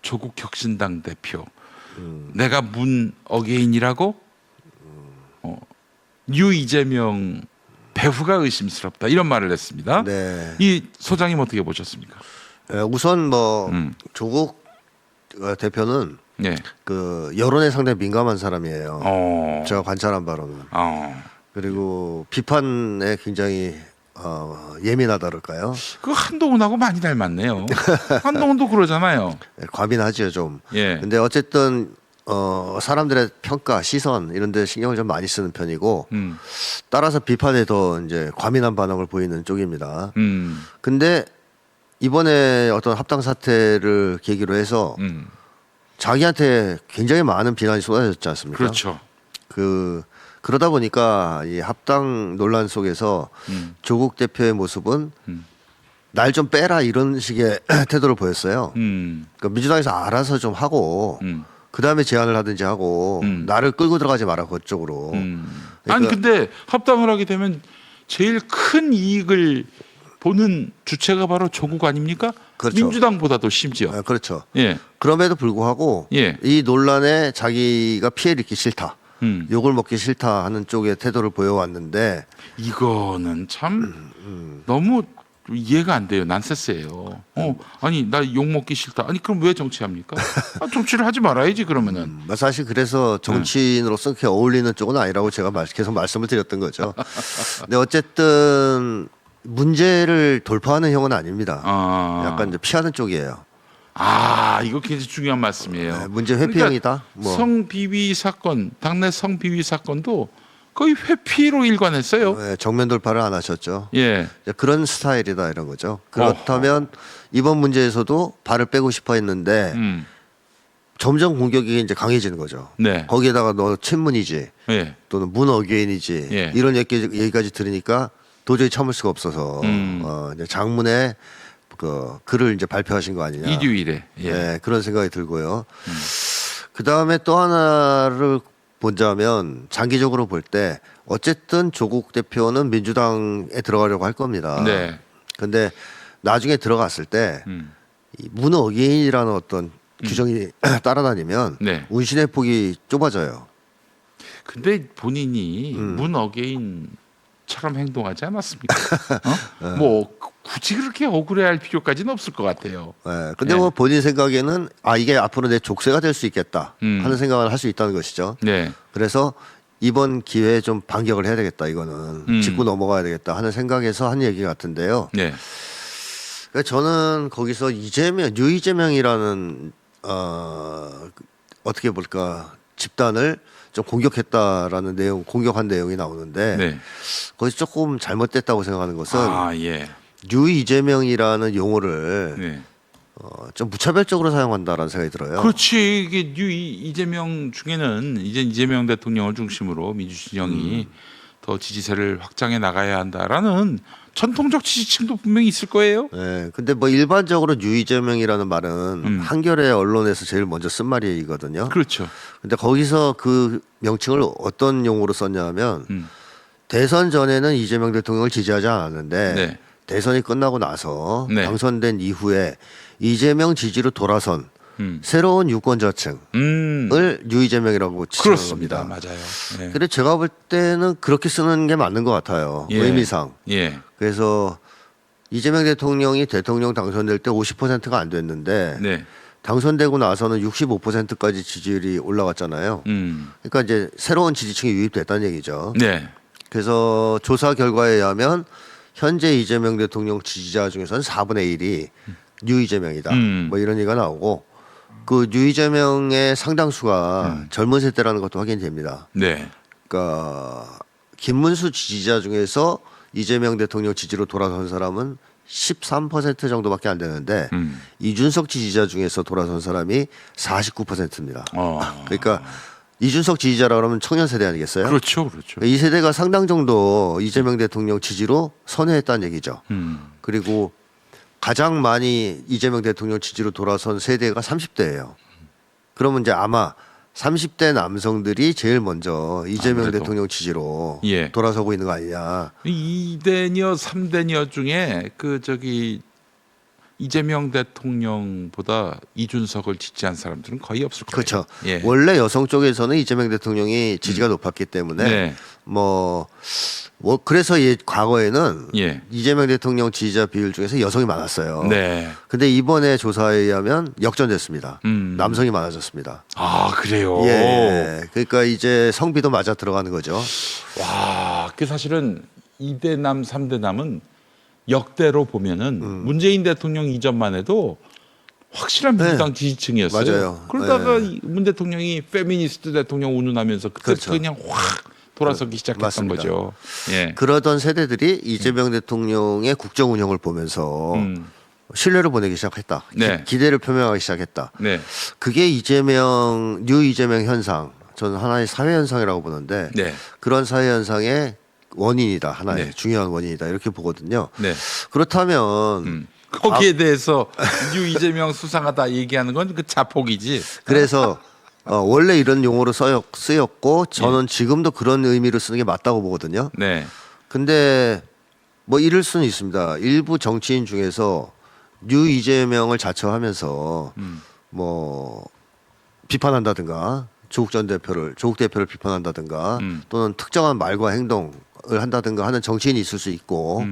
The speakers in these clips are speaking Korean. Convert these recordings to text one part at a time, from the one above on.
조국 혁신당 대표 내가 문 어게인이라고 뉴 이재명 배후가 의심스럽다 이런 말을 했습니다. 네. 이 소장님 어떻게 보셨습니까? 우선 뭐 조국 대표는 네. 그 여론에 상당히 민감한 사람이에요. 제가 관찰한 바로는. 그리고 비판에 굉장히 예민하다랄까요? 그 한동훈하고 많이 닮았네요. 한동훈도 그러잖아요. 과민하지요 좀. 예. 근데 어쨌든 사람들의 평가, 시선 이런 데 신경을 좀 많이 쓰는 편이고 따라서 비판에 더 이제 과민한 반응을 보이는 쪽입니다. 근데 이번에 어떤 합당 사태를 계기로 해서 자기한테 굉장히 많은 비난이 쏟아졌지 않습니까? 그렇죠. 그러다 보니까 이 합당 논란 속에서 조국 대표의 모습은 날 좀 빼라 이런 식의 태도를 보였어요. 그러니까 민주당에서 알아서 좀 하고 그 다음에 제안을 하든지 하고 나를 끌고 들어가지 마라 그쪽으로. 아니 근데 합당을 하게 되면 제일 큰 이익을 보는 주체가 바로 조국 아닙니까? 그렇죠. 민주당보다도 심지어. 그렇죠. 예. 그럼에도 불구하고 예. 이 논란에 자기가 피해를 입기 싫다. 욕을 먹기 싫다 하는 쪽의 태도를 보여왔는데 이거는 참 너무 이해가 안 돼요. 난세스예요. 아니 나 욕 먹기 싫다. 아니 그럼 왜 정치합니까? 정치를 하지 말아야지 그러면은. 사실 그래서 정치인으로서 그렇게 어울리는 쪽은 아니라고 제가 계속 말씀을 드렸던 거죠. 근데 어쨌든 문제를 돌파하는 형은 아닙니다. 약간 이제 피하는 쪽이에요. 이거 굉장히 중요한 말씀이에요. 네, 문제 회피형이다. 뭐. 성비위 사건, 당내 성비위 사건도 거의 회피로 일관했어요. 네, 정면 돌파를 안 하셨죠. 예. 그런 스타일이다 이런 거죠. 그렇다면 이번 문제에서도 발을 빼고 싶어 했는데 점점 공격이 이제 강해지는 거죠. 네. 거기에다가 너 친문이지 예. 또는 문 어게인이지 예. 이런 얘기까지 들으니까 도저히 참을 수가 없어서 이제 장문에 그 글을 이제 발표하신 거 아니냐. 이듀일에. 예. 네, 그런 생각이 들고요. 그 다음에 또 하나를 보자면 장기적으로 볼 때 어쨌든 조국 대표는 민주당에 들어가려고 할 겁니다. 네. 근데 나중에 들어갔을 때 이 문 어게인이라는 어떤 규정이 따라다니면 네. 운신의 폭이 좁아져요. 근데 본인이 문 어게인처럼 행동하지 않았습니까? 뭐 굳이 그렇게 억울해할 필요까지는 없을 것 같아요. 네, 근데 네. 뭐 본인 생각에는 이게 앞으로 내 족쇄가 될 수 있겠다 하는 생각을 할 수 있다는 것이죠. 네. 그래서 이번 기회에 좀 반격을 해야 되겠다. 이거는 짚고 넘어가야 되겠다 하는 생각에서 한 얘기 같은데요. 네. 그러니까 저는 거기서 뉴 이재명이라는 어떻게 볼까 집단을 좀 공격했다라는 내용, 공격한 내용이 나오는데 네. 거기서 조금 잘못됐다고 생각하는 것은 예. 뉴 이재명이라는 용어를 네. 좀 무차별적으로 사용한다라는 생각이 들어요. 그렇지. 이게 뉴 이재명 중에는 이제 이재명 대통령을 중심으로 민주진영이 더 지지세를 확장해 나가야 한다라는 전통적 지지층도 분명히 있을 거예요. 네, 근데 뭐 일반적으로 뉴 이재명이라는 말은 한겨레 언론에서 제일 먼저 쓴 말이거든요. 그렇죠. 근데 거기서 그 명칭을 어떤 용어로 썼냐면 대선 전에는 이재명 대통령을 지지하지 않았는데 네. 대선이 끝나고 나서 네. 당선된 이후에 이재명 지지로 돌아선 새로운 유권자층을 뉴 이재명이라고 지칭한 그렇습니다. 겁니다. 맞아요. 네. 근데 제가 볼 때는 그렇게 쓰는 게 맞는 것 같아요. 예. 의미상. 예. 그래서 이재명 대통령이 대통령 당선될 때 50%가 안 됐는데 네. 당선되고 나서는 65%까지 지지율이 올라갔잖아요. 그러니까 이제 새로운 지지층이 유입됐다는 얘기죠. 네. 그래서 조사 결과에 의하면 현재 이재명 대통령 지지자 중에서는 4분의 1이 뉴 이재명이다. 뭐 이런 얘기가 나오고 그 뉴 이재명의 상당수가 젊은 세대라는 것도 확인됩니다. 네. 그러니까 김문수 지지자 중에서 이재명 대통령 지지로 돌아선 사람은 13% 정도밖에 안 되는데 이준석 지지자 중에서 돌아선 사람이 49%입니다. 그러니까 이준석 지지자라 그러면 청년 세대 아니겠어요? 그렇죠. 그렇죠. 이 세대가 상당 정도 이재명 대통령 지지로 선회했다는 얘기죠. 그리고 가장 많이 이재명 대통령 지지로 돌아선 세대가 30대예요. 그러면 이제 아마 30대 남성들이 제일 먼저 이재명 아무래도. 대통령 지지로 예. 돌아서고 있는 거 아니냐. 2대녀, 3대녀 중에 그 저기 이재명 대통령보다 이준석을 지지한 사람들은 거의 없을 거예요. 그렇죠. 예. 원래 여성 쪽에서는 이재명 대통령이 지지가 높았기 때문에 네. 뭐 그래서 과거에는 예. 이재명 대통령 지지자 비율 중에서 여성이 많았어요. 네. 근데 이번에 조사에 의하면 역전됐습니다. 남성이 많아졌습니다. 아 그래요. 예. 그러니까 이제 성비도 맞아 들어가는 거죠. 와, 그 사실은 2대남, 3대남은 역대로 보면은 문재인 대통령 이전만 해도 확실한 민주당 지지층이었어요. 맞아요. 그러다가 문 대통령이 페미니스트 대통령 운운하면서 그때 그렇죠. 그냥 확 돌아서기 시작했던 맞습니다. 거죠. 예. 그러던 세대들이 이재명 대통령의 국정 운영을 보면서 신뢰를 보내기 시작했다. 네. 기대를 표명하기 시작했다. 네. 그게 뉴 이재명 현상, 저는 하나의 사회 현상이라고 보는데 네. 그런 사회 현상의 원인이다. 하나의 네. 중요한 원인이다. 이렇게 보거든요. 네. 그렇다면 거기에 대해서 뉴 이재명 수상하다 얘기하는 건 그 자폭이지. 그래서 원래 이런 용어로 쓰였고 저는 지금도 그런 의미로 쓰는 게 맞다고 보거든요. 네. 근데 뭐 이럴 수는 있습니다. 일부 정치인 중에서 뉴 이재명을 자처하면서 뭐 비판한다든가 조국 대표를 비판한다든가 또는 특정한 말과 행동을 한다든가 하는 정치인이 있을 수 있고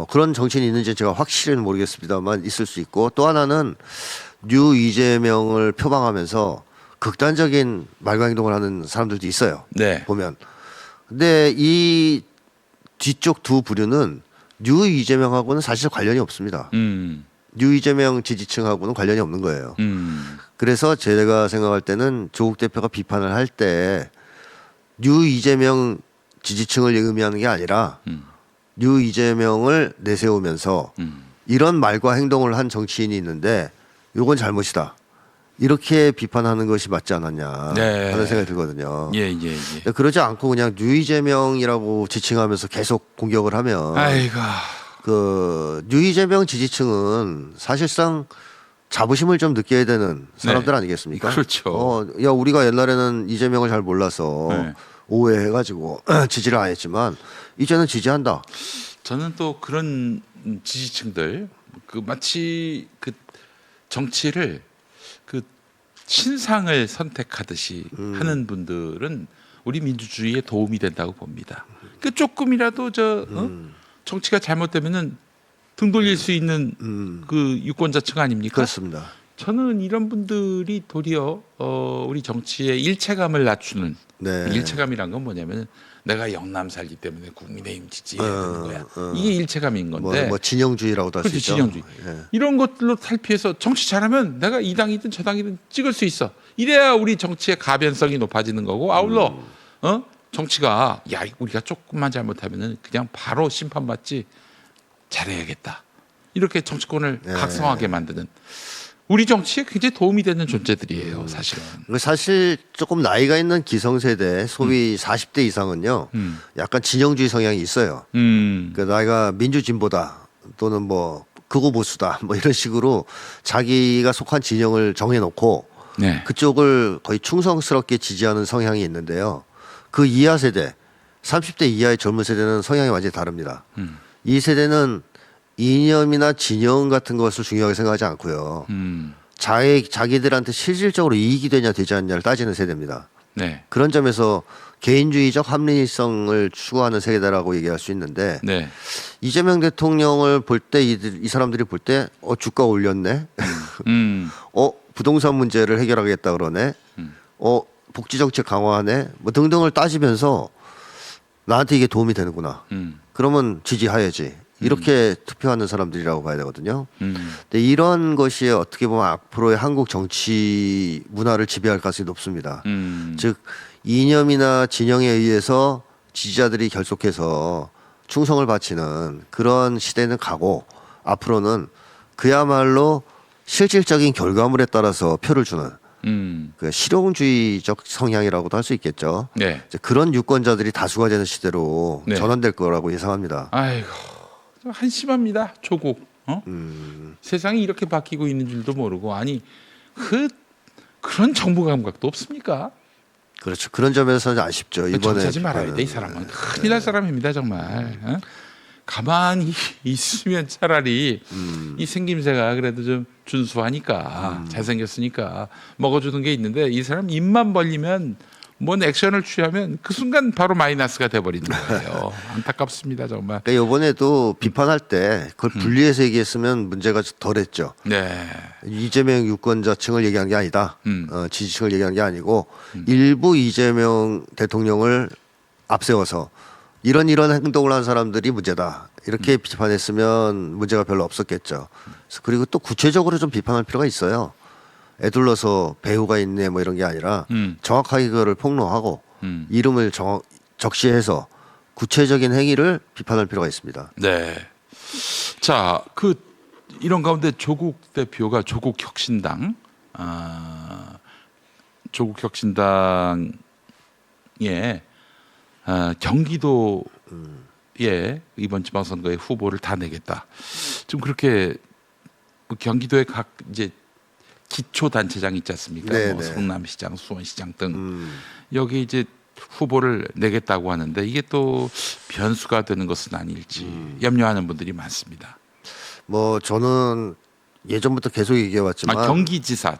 그런 정치인이 있는지 제가 확실히는 모르겠습니다만 있을 수 있고 또 하나는 뉴 이재명을 표방하면서 극단적인 말과 행동을 하는 사람들도 있어요. 네. 보면. 근데 이 뒤쪽 두 부류는 뉴 이재명하고는 사실 관련이 없습니다. 뉴 이재명 지지층하고는 관련이 없는 거예요. 그래서 제가 생각할 때는 조국 대표가 비판을 할 때 뉴 이재명 지지층을 의미하는 게 아니라 뉴 이재명을 내세우면서 이런 말과 행동을 한 정치인이 있는데 이건 잘못이다. 이렇게 비판하는 것이 맞지 않았냐 네. 하는 생각이 들거든요. 예. 근데 그러지 않고 그냥 뉴 이재명이라고 지칭하면서 계속 공격을 하면 아이고. 그 뉴 이재명 지지층은 사실상 자부심을 좀 느껴야 되는 사람들 네. 아니겠습니까? 그렇죠. 야 우리가 옛날에는 이재명을 잘 몰라서 네. 오해해가지고 지지를 안 했지만 이제는 지지한다. 저는 또 그런 지지층들 그 마치 그 정치를 그 신상을 선택하듯이 하는 분들은 우리 민주주의에 도움이 된다고 봅니다. 그 조금이라도 정치가 잘못되면은 등 돌릴 수 있는 그 유권자층 아닙니까? 그렇습니다. 저는 이런 분들이 도리어 우리 정치의 일체감을 낮추는 네. 일체감이란 건 뭐냐면 내가 영남 살기 때문에 국민의힘 지지해야 되는 거야. 이게 일체감인 건데. 뭐 진영주의라고도 할 수 그렇지, 있죠. 진영주의. 예. 이런 것들로 탈피해서 정치 잘하면 내가 이 당이든 저 당이든 찍을 수 있어. 이래야 우리 정치의 가변성이 높아지는 거고 아울러 정치가 야 우리가 조금만 잘못하면은 그냥 바로 심판받지 잘해야겠다. 이렇게 정치권을 네. 각성하게 만드는 우리 정치에 굉장히 도움이 되는 존재들이에요, 사실은. 사실 조금 나이가 있는 기성세대 소위 40대 이상은요 약간 진영주의 성향이 있어요. 그러니까 나이가 민주진보다 또는 뭐 극우 보수다 뭐 이런 식으로 자기가 속한 진영을 정해놓고 네. 그쪽을 거의 충성스럽게 지지하는 성향이 있는데요. 그 이하 세대 30대 이하의 젊은 세대는 성향이 완전히 다릅니다. 이 세대는 이념이나 진영 같은 것을 중요하게 생각하지 않고요. 자기들한테 실질적으로 이익이 되냐 되지 않냐를 따지는 세대입니다. 네. 그런 점에서 개인주의적 합리성을 추구하는 세대라고 얘기할 수 있는데 네. 이재명 대통령을 볼 때 이 사람들이 볼 때 주가 올렸네. 부동산 문제를 해결하겠다 그러네. 복지 정책 강화하네. 뭐 등등을 따지면서 나한테 이게 도움이 되는구나. 그러면 지지해야지. 이렇게 투표하는 사람들이라고 봐야 되거든요. 근데 이런 것이 어떻게 보면 앞으로의 한국 정치 문화를 지배할 가능성이 높습니다. 즉 이념이나 진영에 의해서 지지자들이 결속해서 충성을 바치는 그런 시대는 가고 앞으로는 그야말로 실질적인 결과물에 따라서 표를 주는 그 실용주의적 성향이라고도 할 수 있겠죠. 네. 이제 그런 유권자들이 다수가 되는 시대로 네. 전환될 거라고 예상합니다. 아이고 한심합니다. 조국. 세상이 이렇게 바뀌고 있는 줄도 모르고 아니 그런 정부 감각도 없습니까? 그렇죠. 그런 점에서는 아쉽죠. 이번에 정치하지 말아야 돼 이 사람은 큰일 날 사람입니다 정말. 가만히 있으면 차라리 이 생김새가 그래도 좀 준수하니까 잘생겼으니까 먹어주는 게 있는데 이 사람 입만 벌리면 뭔 액션을 취하면 그 순간 바로 마이너스가 돼버리는 거예요. 안타깝습니다 정말. 그러니까 이번에도 비판할 때 그걸 분리해서 얘기했으면 문제가 덜했죠. 네. 이재명 유권자층을 얘기한 게 아니다. 지지층을 얘기한 게 아니고 일부 이재명 대통령을 앞세워서 이런 행동을 한 사람들이 문제다. 이렇게 비판했으면 문제가 별로 없었겠죠. 그리고 또 구체적으로 좀 비판할 필요가 있어요. 애둘러서 배우가 있네 뭐 이런 게 아니라 정확하게 그거를 폭로하고 이름을 적시해서 구체적인 행위를 비판할 필요가 있습니다. 네. 자, 이런 가운데 조국 대표가 조국혁신당, 조국혁신당에 경기도에 이번 지방선거에 후보를 다 내겠다. 좀 그렇게 경기도의 각 이제 기초 단체장 있지 않습니까? 뭐 성남시장, 수원시장 등 여기 이제 후보를 내겠다고 하는데 이게 또 변수가 되는 것은 아닐지 염려하는 분들이 많습니다. 뭐 저는 예전부터 계속 얘기해왔지만 경기지사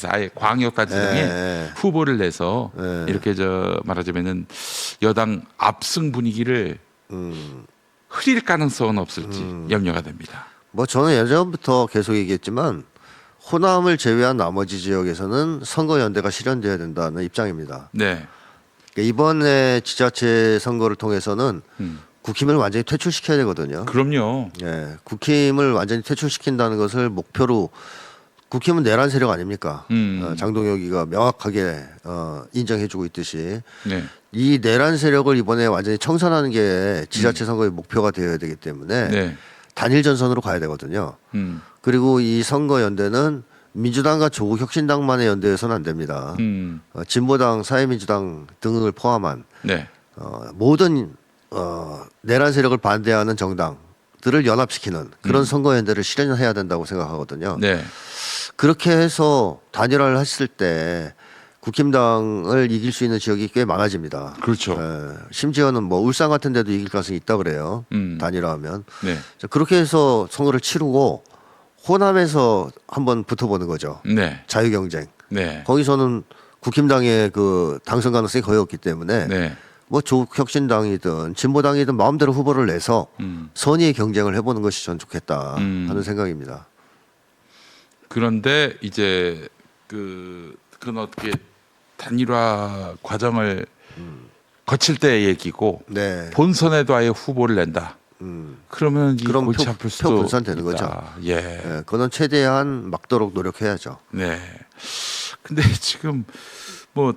아예 광역단체장에 후보를 내서 이렇게 말하자면은 여당 압승 분위기를 흐릴 가능성은 없을지 염려가 됩니다. 뭐 저는 예전부터 계속 얘기했지만 호남을 제외한 나머지 지역에서는 선거연대가 실현돼야 된다는 입장입니다. 네. 그러니까 이번에 지자체 선거를 통해서는 국힘을 완전히 퇴출시켜야 되거든요. 그럼요. 예, 국힘을 완전히 퇴출시킨다는 것을 목표로 국힘은 내란 세력 아닙니까? 장동혁이가 명확하게 인정해주고 있듯이 네. 이 내란 세력을 이번에 완전히 청산하는 게 지자체 선거의 목표가 되어야 되기 때문에 네. 단일 전선으로 가야 되거든요. 그리고 이 선거 연대는 민주당과 조국혁신당만의 연대여서는 안 됩니다. 진보당, 사회민주당 등을 포함한 네. 모든 내란 세력을 반대하는 정당들을 연합시키는 그런 선거 연대를 실현해야 된다고 생각하거든요. 네. 그렇게 해서 단일화를 했을 때 국힘당을 이길 수 있는 지역이 꽤 많아집니다. 그렇죠. 심지어는 뭐 울산 같은 데도 이길 가능성이 있다 그래요. 단일화하면. 네. 자, 그렇게 해서 선거를 치르고 호남에서 한번 붙어보는 거죠. 네. 자유경쟁. 네. 거기서는 국힘당의 그 당선 가능성이 거의 없기 때문에 네. 뭐 조국혁신당이든 진보당이든 마음대로 후보를 내서 선의의 경쟁을 해보는 것이 전 좋겠다 하는 생각입니다. 그런데 이제 그건 어떻게 단일화 과정을 거칠 때의 얘기고 네. 본선에도 아예 후보를 낸다. 그러면 이 그럼 골치 아플 표 수도 분산되는 있다. 거죠. 예. 예, 그거는 최대한 막도록 노력해야죠. 네. 근데 지금 뭐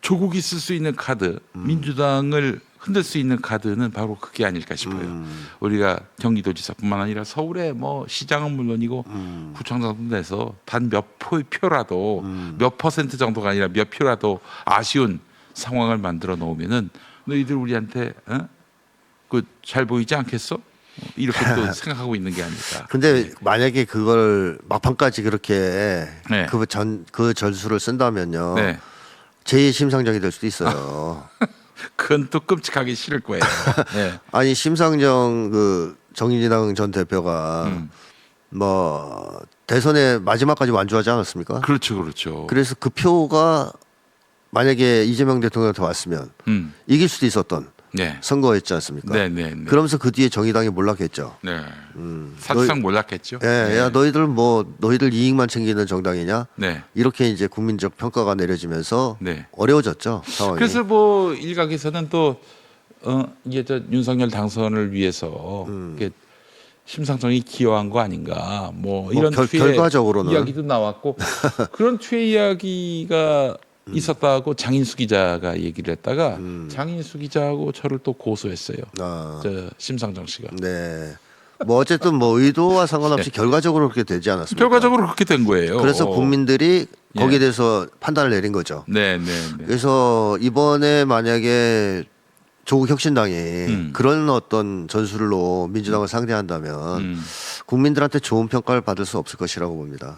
조국이 쓸 수 있는 카드, 민주당을 흔들 수 있는 카드는 바로 그게 아닐까 싶어요. 우리가 경기도지사뿐만 아니라 서울에 뭐 시장은 물론이고 구청장도 내서 단 몇 표라도 몇 퍼센트 정도가 아니라 몇 표라도 아쉬운 상황을 만들어 놓으면은 너희들 우리한테 잘 보이지 않겠어? 이렇게 또 생각하고 있는 게 아닐까. 근데 만약에 그걸 막판까지 그렇게 네. 그 전술을 쓴다면요. 네. 제2 심상정이 될 수도 있어요. 그건 또 끔찍하기 싫을 거예요. 네. 아니 심상정 그 정의당 전 대표가 뭐 대선에 마지막까지 완주하지 않았습니까? 그렇죠, 그렇죠. 그래서 그 표가 만약에 이재명 대통령한테 왔으면 이길 수도 있었던 네. 선거였지 않습니까? 네, 네, 네. 그러면서 그 뒤에 정의당이 몰락했죠. 네. 사실상 몰락했죠. 예, 네. 야 너희들 이익만 챙기는 정당이냐? 네. 이렇게 이제 국민적 평가가 내려지면서 네. 어려워졌죠 상황이. 그래서 뭐 일각에서는 또 이게 윤석열 당선을 위해서 이렇게 심상정이 기여한 거 아닌가 뭐 이런 투의 결과적으로는 이야기도 나왔고 그런 투의 이야기가 있었다고 장인수 기자가 얘기를 했다가 장인수 기자하고 저를 또 고소했어요. 저 심상정 씨가. 네. 뭐 어쨌든 뭐 의도와 상관없이 결과적으로 그렇게 되지 않았습니까? 결과적으로 그렇게 된 거예요. 그래서 국민들이 예. 거기에 대해서 판단을 내린 거죠. 네, 네, 네. 그래서 이번에 만약에 조국혁신당이 그런 어떤 전술로 민주당을 상대한다면 국민들한테 좋은 평가를 받을 수 없을 것이라고 봅니다.